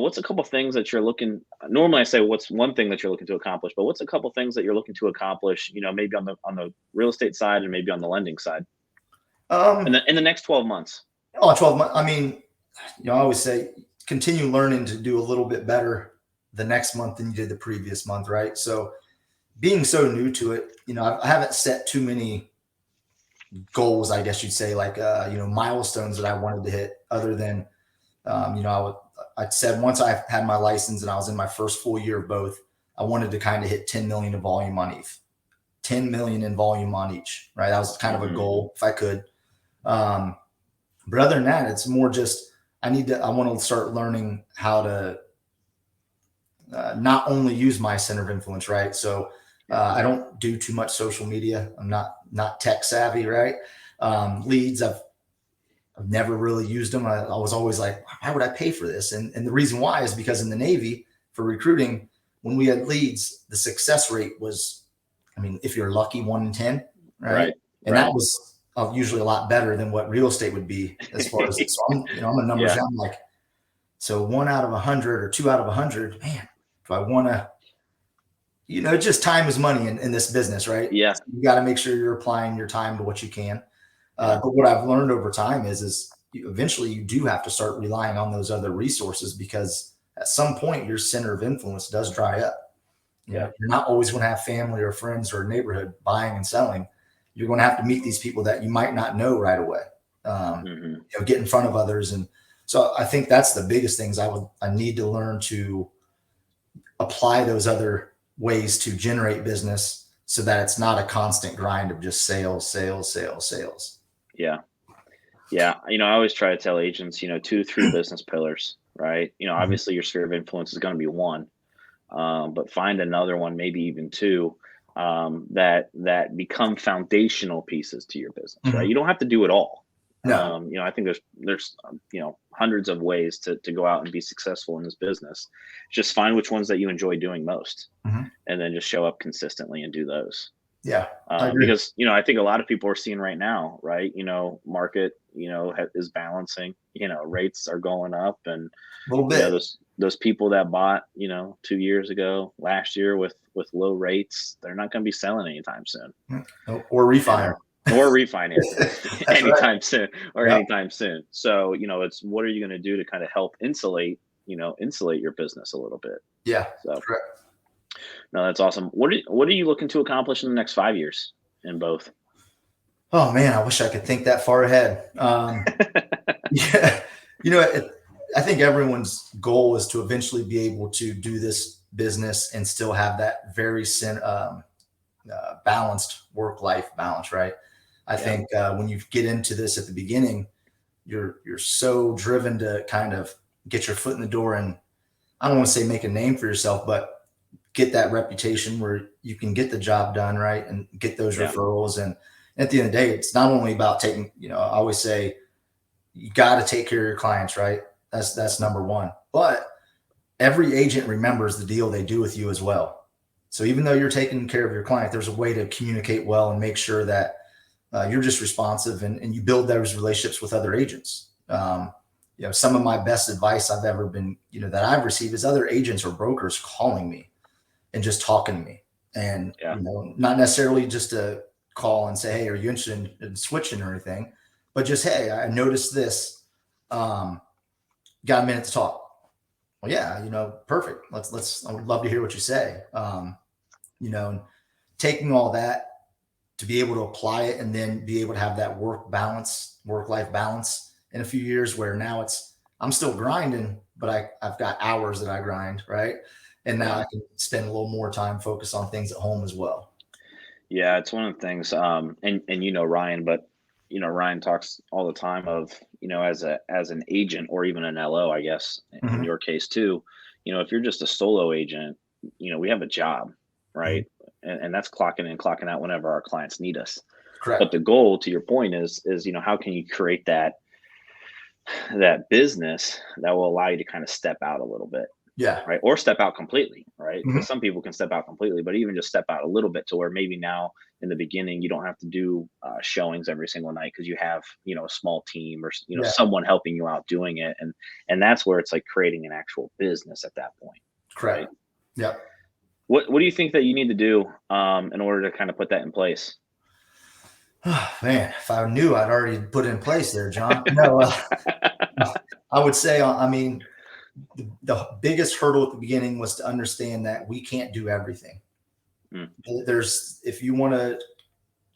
what's a couple things that you're looking normally I say what's one thing that you're looking to accomplish, but what's a couple things that you're looking to accomplish, maybe on the real estate side and maybe on the lending side Um, in the next 12 months? 12 months. I mean, I always say continue learning to do a little bit better the next month than you did the previous month, right? So being so new to it, I haven't set too many goals, I guess you'd say, like milestones that I wanted to hit, other than I said once I had my license and I was in my first full year of both, I wanted to kind of hit 10 million in volume on each. 10 million in volume on each, right? That was kind of a goal if I could. But other than that, it's more just I want to start learning how to not only use my center of influence, right? So I don't do too much social media. I'm not tech savvy, right? Leads, I've never really used them. I was always like, why would I pay for this? And the reason why is because in the Navy for recruiting, when we had leads, the success rate was, I mean, if you're lucky, 1 in 10, right? And that was usually a lot better than what real estate would be as far as, so I'm a numbers guy. I'm like, so 1 out of 100 or 2 out of 100, man, do I want to, just time is money in this business, right? Yeah. So you got to make sure you're applying your time to what you can. But what I've learned over time is eventually you do have to start relying on those other resources, because at some point your center of influence does dry up. You're not always going to have family or friends or neighborhood buying and selling. You're going to have to meet these people that you might not know right away. Get in front of others. And so I think that's the biggest things I need to learn to apply those other ways to generate business, so that it's not a constant grind of just sales. Yeah. I always try to tell agents, 2 to 3 business pillars, right? Obviously your sphere of influence is going to be one, but find another one, maybe even 2, that become foundational pieces to your business, right? You don't have to do it all. No. I think there's hundreds of ways to go out and be successful in this business. Just find which ones that you enjoy doing most, and then just show up consistently and do those. Yeah. Because, I think a lot of people are seeing right now, right? Market, is balancing, rates are going up, and a little bit. Those people that bought, 2 years ago, last year with low rates, they're not going to be selling anytime soon. Or refinance. Or refinancing anytime soon. So, it's what are you going to do to kind of help insulate your business a little bit. Yeah. So correct. No, that's awesome. What are you looking to accomplish in the next 5 years in both? Oh man, I wish I could think that far ahead. Yeah, I think everyone's goal is to eventually be able to do this business and still have that very balanced work-life balance, right? I think when you get into this at the beginning, you're so driven to kind of get your foot in the door, and I don't want to say make a name for yourself, but get that reputation where you can get the job done, right? And get those referrals. And at the end of the day, it's not only about taking, I always say you got to take care of your clients, right? That's number one. But every agent remembers the deal they do with you as well. So even though you're taking care of your client, there's a way to communicate well and make sure that you're just responsive, and you build those relationships with other agents. Some of my best advice I've ever been, that I've received is other agents or brokers calling me and just talking to me, and not necessarily just to call and say, hey, are you interested in switching or anything, but just, hey, I noticed this, got a minute to talk? Well, yeah, perfect. Let's, I would love to hear what you say. And taking all that to be able to apply it and then be able to have that work-life balance in a few years, where now I'm still grinding, but I've got hours that I grind, right? And now I can spend a little more time focused on things at home as well. Yeah, it's one of the things, and Ryan, but Ryan talks all the time of, as an agent or even an LO, I guess, in your case too, if you're just a solo agent, we have a job, right? And that's clocking in, clocking out whenever our clients need us. Correct. But the goal, to your point, is how can you create that business that will allow you to kind of step out a little bit, Yeah. Right. Or step out completely. Right. Mhm. Because some people can step out completely, but even just step out a little bit to where maybe now in the beginning, you don't have to do showings every single night because you have, a small team or, Yeah. someone helping you out doing it. And that's where it's like creating an actual business at that point. Right. Correct. Yep. What do you think that you need to do in order to kind of put that in place? Man, if I knew, I'd already put it in place there, John. No, I would say, I mean, the biggest hurdle at the beginning was to understand that we can't do everything. Mm. If you want to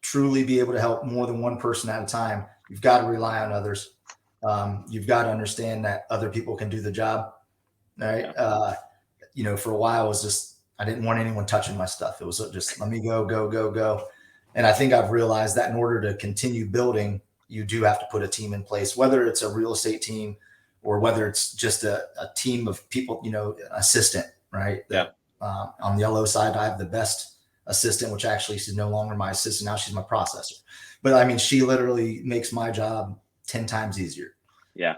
truly be able to help more than one person at a time, you've got to rely on others. You've got to understand that other people can do the job. Right. Yeah. For a while, it was just, I didn't want anyone touching my stuff. It was just, let me go, go, go, go. And I think I've realized that in order to continue building, you do have to put a team in place, whether it's a real estate team or whether it's just a team of people, assistant, right? Yeah. On the LO side, I have the best assistant, which actually she's no longer my assistant. Now she's my processor. But I mean, she literally makes my job 10 times easier. Yeah.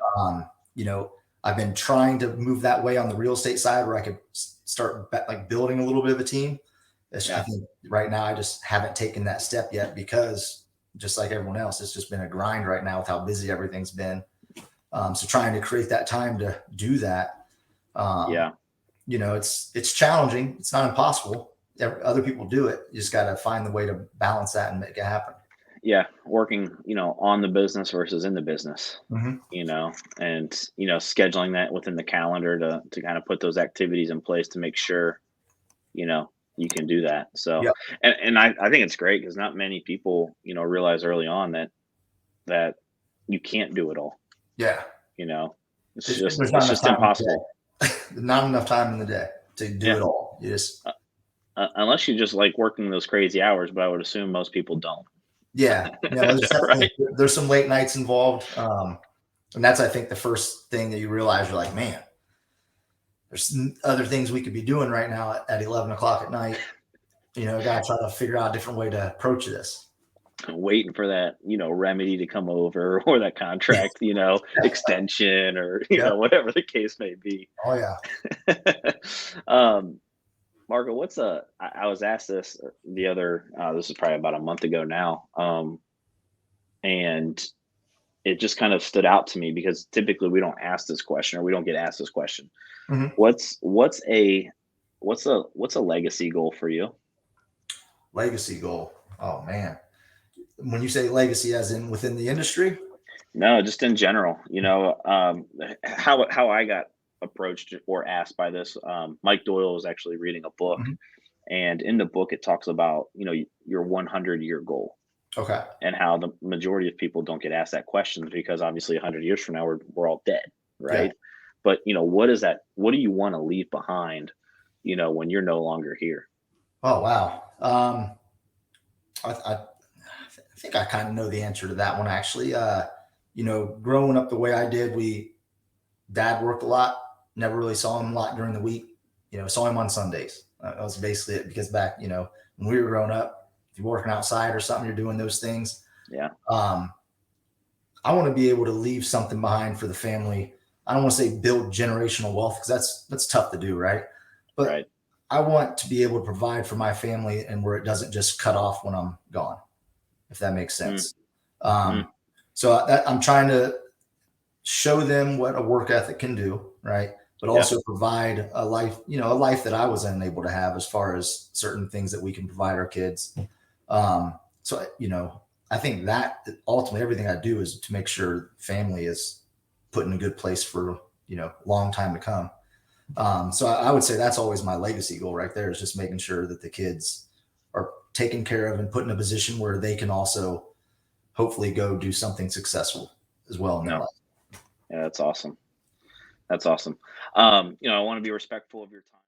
I've been trying to move that way on the real estate side where I could start like building a little bit of a team. I think right now I just haven't taken that step yet because just like everyone else, it's just been a grind right now with how busy everything's been. So trying to create that time to do that, it's challenging. It's not impossible. Other people do it. You just got to find the way to balance that and make it happen. Yeah. Working, on the business versus in the business, Mm-hmm. and, scheduling that within the calendar to kind of put those activities in place to make sure, you can do that. So, Yep. and I think it's great because not many people, realize early on that you can't do it all. Yeah. It's just impossible. Not enough time in the day to do it all. You just unless you just like working those crazy hours, but I would assume most people don't. Yeah. Right. There's some late nights involved. And that's, I think, the first thing that you realize. You're like, man, there's other things we could be doing right now at 11 o'clock at night. Got to try to figure out a different way to approach this. Waiting for that, remedy to come over or that contract, extension or, whatever the case may be. Oh, yeah. Marco, I was asked this the other, this is probably about a month ago now. And it just kind of stood out to me because typically we don't ask this question or we don't get asked this question. Mm-hmm. What's a legacy goal for you? Legacy goal. Oh man. When you say legacy as in within the industry? No, just in general, how I got approached or asked by this. Mike Doyle was actually reading a book, Mm-hmm. and in the book it talks about, your 100-year goal. Okay. And how the majority of people don't get asked that question because obviously 100 years from now we're all dead, right? Yeah. But what is that? What do you want to leave behind, when you're no longer here? Oh wow. I think I kind of know the answer to that one actually. Growing up the way I did, Dad worked a lot. Never really saw him a lot during the week. Saw him on Sundays. That was basically it. Because back, when we were growing up, if you're working outside or something, you're doing those things. Yeah. I want to be able to leave something behind for the family. I don't want to say build generational wealth because that's tough to do, right? But right. I want to be able to provide for my family and where it doesn't just cut off when I'm gone, if that makes sense. So I'm trying to show them what a work ethic can do, right? But also provide a life that I was unable to have as far as certain things that we can provide our kids. So, I think that ultimately everything I do is to make sure family is put in a good place for, long time to come. So I would say that's always my legacy goal right there is just making sure that the kids are taken care of and put in a position where they can also hopefully go do something successful as well in their life. Yeah, that's awesome. That's awesome. I want to be respectful of your time.